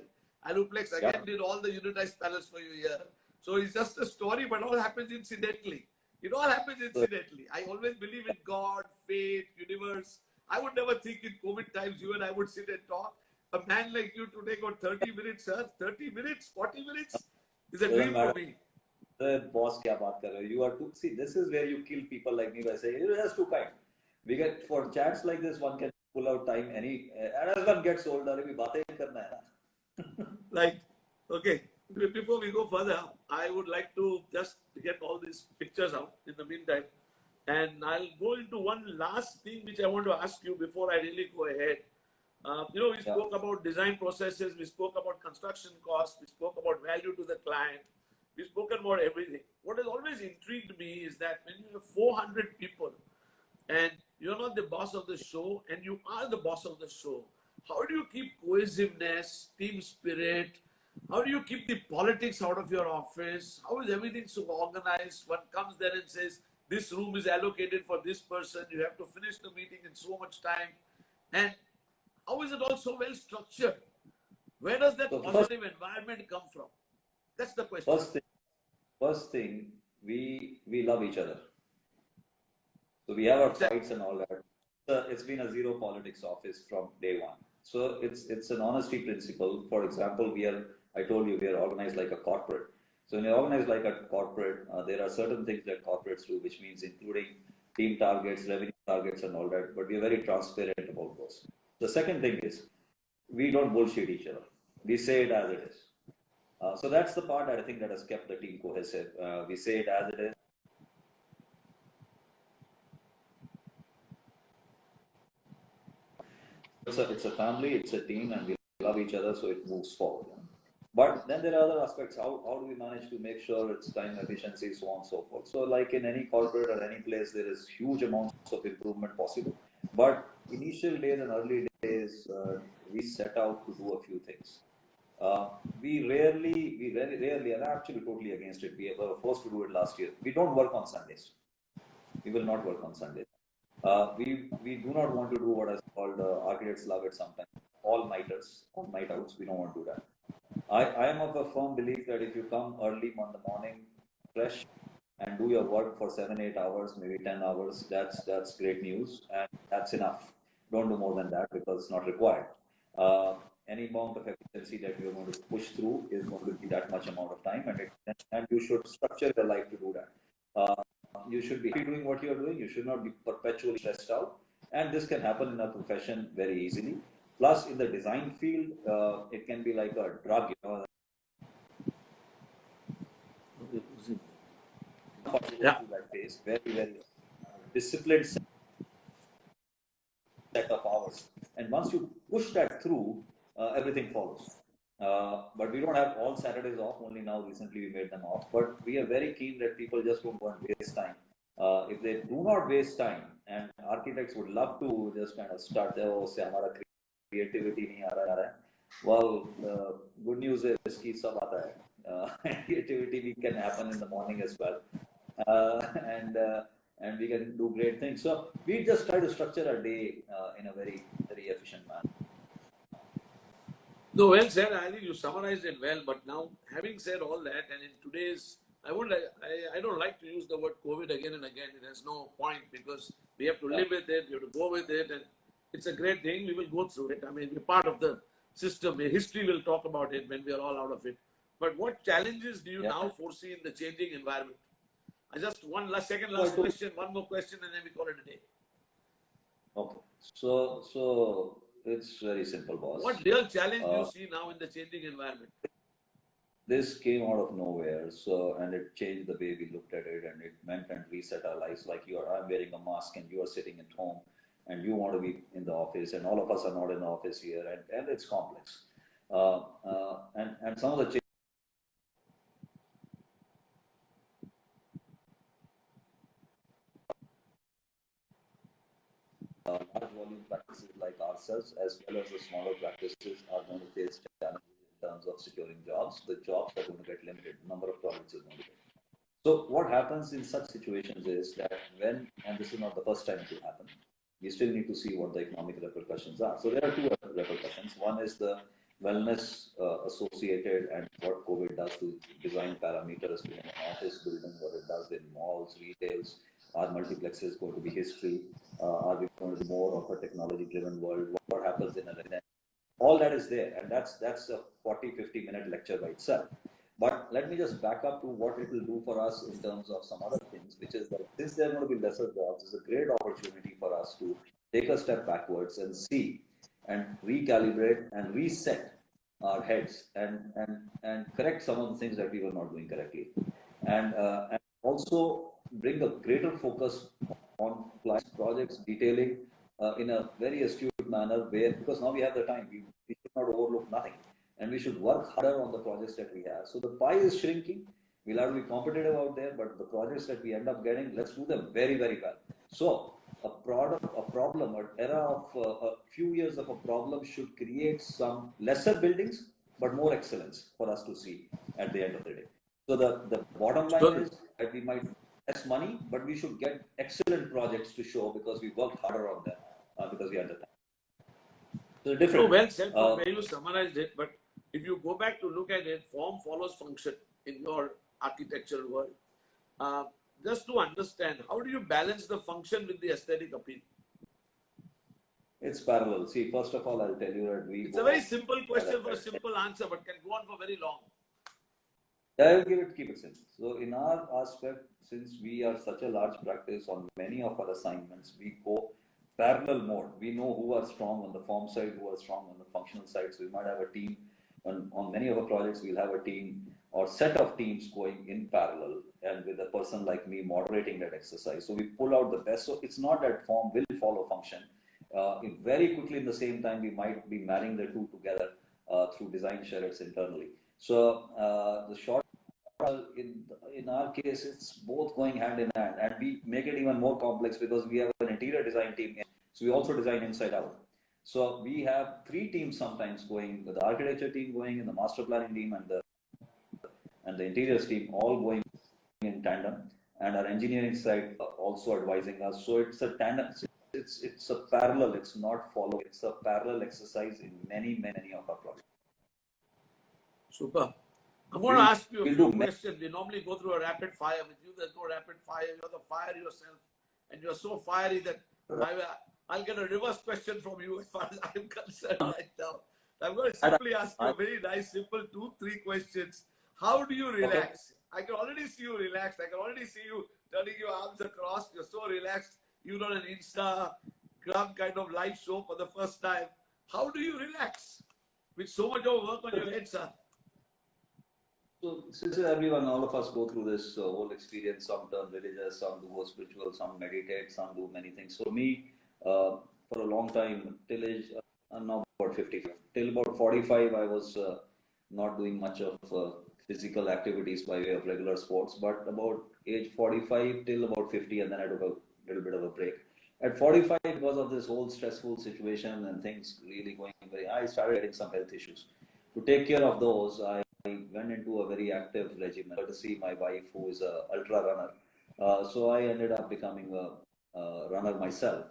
Aluplex again did all the unitized panels for you here. So it's just a story, but all happens incidentally. It all happens incidentally. I always believe in God, fate, universe. I would never think in COVID times you and I would sit and talk. A man like you today got 30 minutes, sir. 30 minutes, 40 minutes is a dream for me. The boss, kya baat kar rahe ho? You are too. See, this is where you kill people like me by saying you're just too kind. We get for chats like this, one can pull out time and as one gets older, we baatein karna hai na. Like, okay. Before we go further, I would like to just get all these pictures out in the meantime. And I'll go into one last thing which I want to ask you before I really go ahead. We spoke about design processes, we spoke about construction costs, we spoke about value to the client, we've spoken about everything. What has always intrigued me is that when you have 400 people and you're not the boss of the show and you are the boss of the show, how do you keep cohesiveness, team spirit? How do you keep the politics out of your office? How is everything so organized? One comes there and says, this room is allocated for this person. You have to finish the meeting in so much time. And how is it all so well structured? Where does that positive environment come from? That's the question. First thing, we love each other. So we have our fights and all that. It's been a zero politics office from day one. So it's an honesty principle. For example, I told you we are organized like a corporate. So when you're organized like a corporate, there are certain things that corporates do, which means including team targets, revenue targets and all that, but we are very transparent about those. The second thing is, we don't bullshit each other. We say it as it is. So that's the part that I think that has kept the team cohesive. We say it as it is. It's a family, it's a team, and we love each other, so it moves forward. But then there are other aspects. How do we manage to make sure it's time efficiency, so on and so forth? So like in any corporate or any place, there is huge amounts of improvement possible. But initial days and early days, we set out to do a few things. We very rarely, and I'm actually totally against it. We were forced to do it last year. We don't work on Sundays. We will not work on Sundays. We do not want to do what is called architects love it sometimes. All-nighters, all night outs. We don't want to do that. I am of a firm belief that if you come early in the morning, fresh, and do your work for 7-8 hours, maybe 10 hours, that's great news, and that's enough. Don't do more than that because it's not required. Any amount of efficiency that you're going to push through is going to be that much amount of time, and you should structure your life to do that. You should be doing what you're doing. You should not be perpetually stressed out, and this can happen in a profession very easily. Plus, in the design field, it can be like a drug, That phase, very, very disciplined set of hours. And once you push that through, everything follows. But we don't have all Saturdays off. Only now, recently, we made them off. But we are very keen that people just don't go and waste time. If they do not waste time, and architects would love to just kind of start there, creativity nahi aa raha hai. Well, good news is ki sab aata hai. Creativity can happen in the morning as well, and we can do great things. So we just try to structure our day in a very very efficient manner. No, well said. I think you summarized it well. But now, having said all that, and in today's, I don't like to use the word COVID again and again. It has no point because we have to live with it. We have to go with it, and it's a great thing. We will go through it. I mean, we're part of the system. History will talk about it when we are all out of it. But what challenges do you now foresee in the changing environment? I just second last question, one more question, and then we call it a day. Okay. So it's very simple, boss. What real challenge do you see now in the changing environment? This came out of nowhere, and it changed the way we looked at it, and it meant and reset our lives. Like I'm wearing a mask, and you are sitting at home, and you want to be in the office, and all of us are not in the office here, and it's complex. And some of the changes. Large volume practices like ourselves, as well as the smaller practices, are going to face challenges in terms of securing jobs. The jobs are going to get limited. Number of projects is going to get. So what happens in such situations is that and this is not the first time it will happen, we still need to see what the economic repercussions are. So there are two repercussions. One is the wellness associated and what COVID does to design parameters in an office building, what it does in malls, retails. Are multiplexes going to be history? Are we going to be more of a technology-driven world? What happens in a residence? All that is there, and that's a 40-50 minute lecture by itself. But let me just back up to what it will do for us in terms of some other things, which is that since there are going to be lesser jobs, it's a great opportunity for us to take a step backwards and see and recalibrate and reset our heads and correct some of the things that we were not doing correctly. And also bring a greater focus on projects detailing in a very astute manner, because now we have the time, we should not overlook nothing, and we should work harder on the projects that we have. So the pie is shrinking. We'll have to be competitive out there, but the projects that we end up getting, let's do them very, very well. So a problem, an era of a few years of a problem should create some lesser buildings, but more excellence for us to see at the end of the day. So the bottom line is that we might less money, but we should get excellent projects to show because we worked harder on them because we had the time. So different. So well said from where you summarized it, but if you go back to look at it, form follows function in your architectural world. Just to understand, how do you balance the function with the aesthetic appeal? It's parallel. See, first of all, I'll tell you that it's a very simple question for a simple answer, but can go on for very long. I will keep it simple. So in our aspect, since we are such a large practice on many of our assignments, we go parallel mode. We know who are strong on the form side, who are strong on the functional side. So we might have a team on many of our projects. We'll have a team or set of teams going in parallel, and with a person like me moderating that exercise. So we pull out the best. So it's not that form will follow function. Very quickly, in the same time, we might be marrying the two together through design charrettes internally. So the short in our case, it's both going hand in hand, and we make it even more complex because we have an interior design team, so we also design inside out. So we have three teams sometimes going, with the architecture team going, and the master planning team, and the interiors team all going in tandem, and our engineering side also advising us. So it's a tandem. It's a parallel. It's not follow. It's a parallel exercise in many of our projects. Super. I'm going to ask you a few questions. We normally go through a rapid fire. With you, there's no rapid fire. You're the fire yourself. And you're so fiery that I'll get a reverse question from you as far as I'm concerned right now. I'm going to simply ask you a very nice, simple 2-3 questions. How do you relax? Okay. I can already see you relaxed. I can already see you turning your arms across. You're so relaxed. You're on an Instagram kind of live show for the first time. How do you relax with so much of work on your head, sir? So since all of us go through this whole experience, some turn religious, some do spiritual, some meditate, some do many things. So me, for a long time, till age, I'm now about 50, till about 45, I was not doing much of physical activities by way of regular sports, but about age 45 till about 50, and then I took a little bit of a break. At 45, because of this whole stressful situation and things really going very high, I started getting some health issues. To take care of those, I went into a very active regimen, courtesy my wife, who is an ultra runner. So I ended up becoming a runner myself.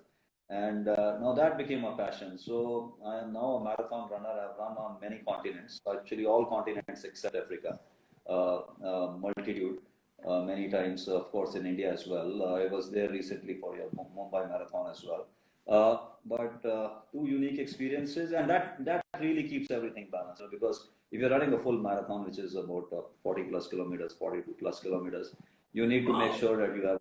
And now that became a passion. So I am now a marathon runner. I've run on many continents, actually all continents except Africa, multitude, many times, of course, in India as well. I was there recently for your Mumbai marathon as well. But two unique experiences, and that really keeps everything balanced, because if you're running a full marathon, which is about 40 plus kilometers, 42 plus kilometers, You need to make Wow. sure that you have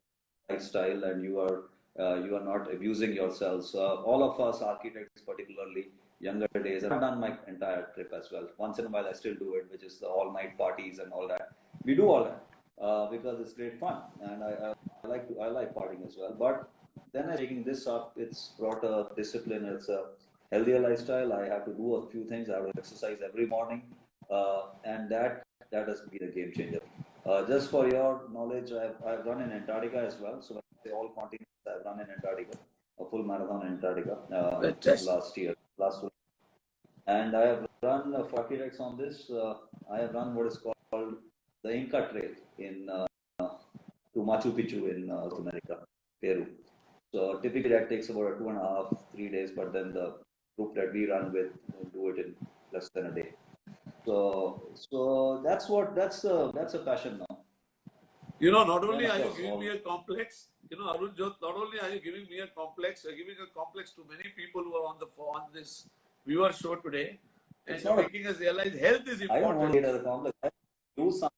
lifestyle and you are not abusing yourselves. All of us architects, particularly younger days, I've done my entire trip as well. Once in a while, I still do it, which is the all-night parties and all that. We do all that because it's great fun, and I like partying as well. But then I taking this up, it's brought a discipline. It's a healthier lifestyle. I have to do a few things. I have to exercise every morning, and that has been a game changer. Just for your knowledge, I've run in Antarctica as well. So when I say all continents, I've run in Antarctica, a full marathon in Antarctica Fantastic. last year, last week. And I have run for architects on this. I have run what is called the Inca Trail to Machu Picchu in South America, Peru. So typically that takes about 2.5, 3 days, but then the group that we run with do it in less than a day. So that's a passion now. Not Then only of are you course giving me a complex, Arunjot, not only are you giving me a complex, you're giving a complex to many people who are on this viewer show today, and it's you're not. making us realize health is I don't want to important. get as a complex. Do some.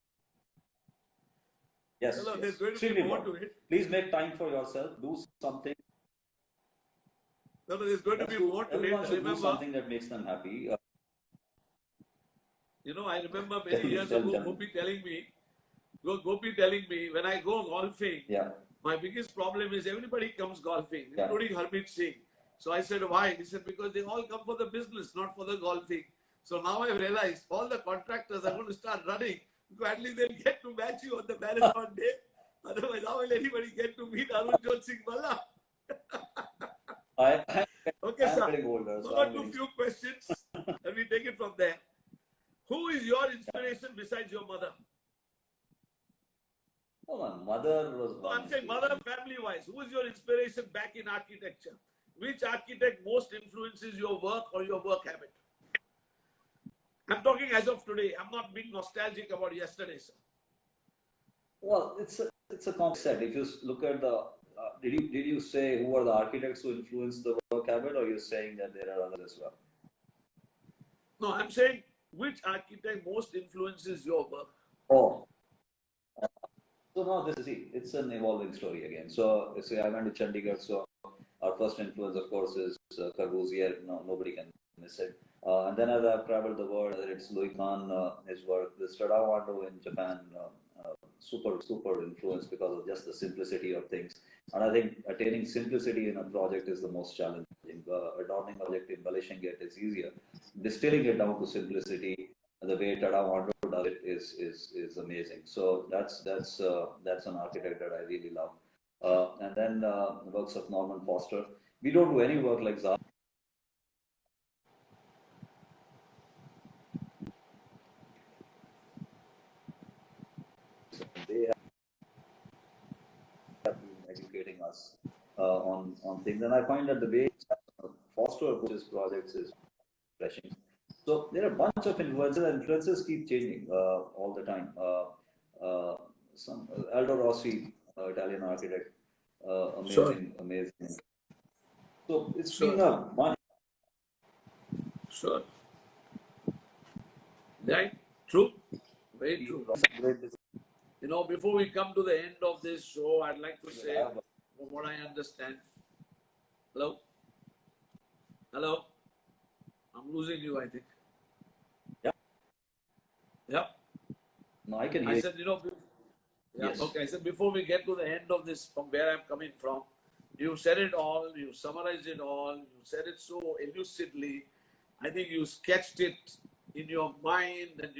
Yes, There's yes, going to be extremely more to important. it. Please make time for yourself. Do something. No, there's going to Let's be do. more to Everyone it. should do Remember, something that makes them happy. I remember Tell many me, years tell ago, me. Gopi telling me, when I go golfing, Yeah. my biggest problem is everybody comes golfing, Yeah. including Harmeet Singh. So I said, why? He said, because they all come for the business, not for the golfing. So now I've realized all the contractors are going to start running, because at least they'll get to match you on the marathon day. Otherwise, how will anybody get to meet Arunjot Singh Bhalla? I Okay, am sir. getting older, so One or I'm two getting. few questions, and we take it from there. Who is your inspiration besides your mother? Oh, my mother was No, one I'm saying mother, inspiration. family-wise. Who is your inspiration back in architecture? Which architect most influences your work or your work habit? I'm talking as of today. I'm not being nostalgic about yesterday, sir. Well, it's a complex set. If you look at the, did you say who are the architects who influence the work habit, or you're saying that there are others as well? No, I'm saying which architect most influences your work? Oh, so now it's an evolving story again. So say I went to Chandigarh, so our first influence, of course, is Corbusier. No, nobody can miss it. And then as I've traveled the world, whether it's Louis Kahn, his work, the Stradavando in Japan, super influenced because of just the simplicity of things. And I think attaining simplicity in a project is the most challenging. Adorning a project, embellishing it is easier. Distilling it down to simplicity, the way Tadavando does it is amazing. So that's an architect that I really love. And then the works of Norman Foster. We don't do any work like Zaha. They have been educating us on things, and I find that the way Foster approaches projects is refreshing. So there are a bunch of influences, and influences keep changing all the time. Some Aldo Rossi, Italian architect, Sure. amazing. So it's Sure. been a bunch. Sure. Right? True. Very true. Before we come to the end of this show, I'd like to say, from what I understand. Hello? Hello? I'm losing you, I think. Yeah. Yeah. No, I can hear. I said, yeah, Yes. okay. I said, before we get to the end of this, from where I'm coming from, you said it all, you summarized it all, you said it so elucidly. I think you sketched it in your mind, and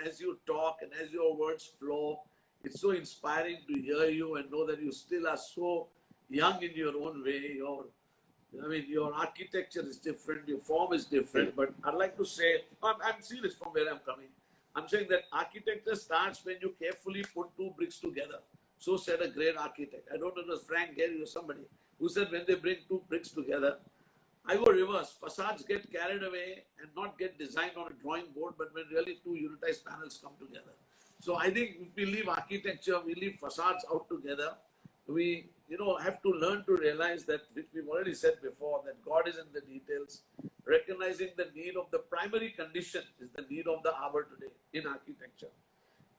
as you talk and as your words flow, it's so inspiring to hear you and know that you still are so young in your own way. Your architecture is different, your form is different, but I'd like to say, I'm serious from where I'm coming. I'm saying that architecture starts when you carefully put two bricks together. So said a great architect. I don't know if it was Frank Gehry or somebody who said when they bring two bricks together, I go reverse. Facades get carried away and not get designed on a drawing board, but when really two unitized panels come together. So I think if we leave architecture, we leave facades out together, we have to learn to realize that, which we've already said before, that God is in the details. Recognizing the need of the primary condition is the need of the hour today in architecture.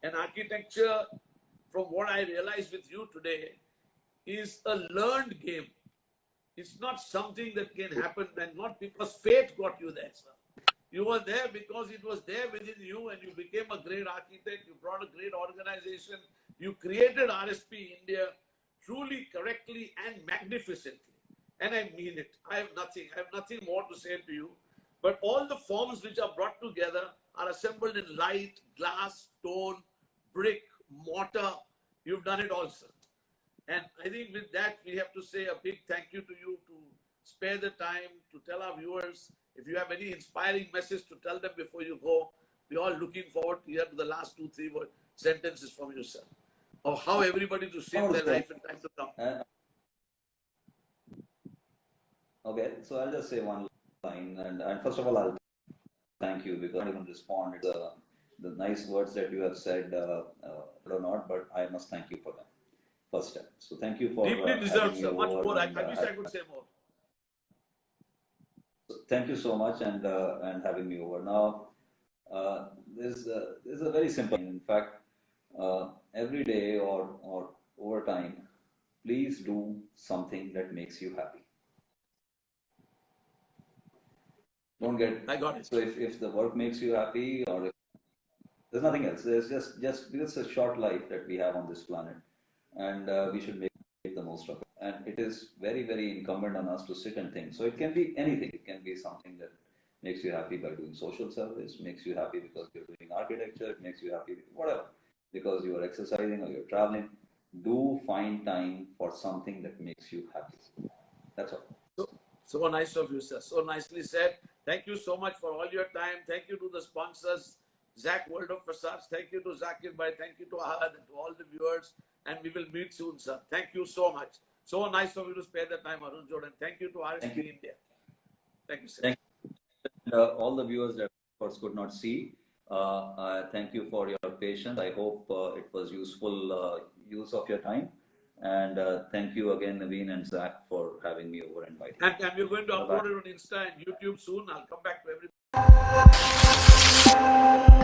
And architecture from what I realized with you today, is a learned game. It's not something that can happen and not because fate got you there, sir. You were there because it was there within you and you became a great architect. You brought a great organization. You created RSP India truly, correctly, and magnificently. And I mean it. I have nothing more to say to you. But all the forms which are brought together are assembled in light, glass, stone, brick, mortar. You've done it all, sir. And I think with that, we have to say a big thank you to you to spare the time to tell our viewers. If you have any inspiring message to tell them before you go, we're all looking forward to hear the last 2-3 sentences from you, sir, of how everybody to shape their life in time to come. Okay, so I'll just say one line, and first of all, I'll thank you because I don't even respond. The nice words that you have said or not, but I must thank you for them. First step. So thank you for deeply deserved, sir. Much more. I wish I could say more. So thank you so much and having me over. Now, there's a very simple. In fact, every day or over time, please do something that makes you happy. Don't get. I got it. So if the work makes you happy, or if, there's nothing else. There's just it's a short life that we have on this planet, and we should make the most of it. And it is very, very incumbent on us to sit and think. So it can be anything. It can be something that makes you happy by doing social service, makes you happy because you're doing architecture, it makes you happy whatever, because you are exercising or you're traveling. Do find time for something that makes you happy. That's all. So nice of you, sir. So nicely said. Thank you so much for all your time. Thank you to the sponsors, Zach World of Façades. Thank you to Zakir Bhai. Thank you to Ahad and to all the viewers. And we will meet soon, sir. Thank you so much. So nice of you to spare the time, Arunjot. And thank you to RSP India. Thank you, sir. Thank you. All the viewers that of course could not see, thank you for your patience. I hope it was useful use of your time. And thank you again, Naveen and Zach, for having me over and inviting. And we're going to upload it on Insta and YouTube soon. I'll come back to everybody.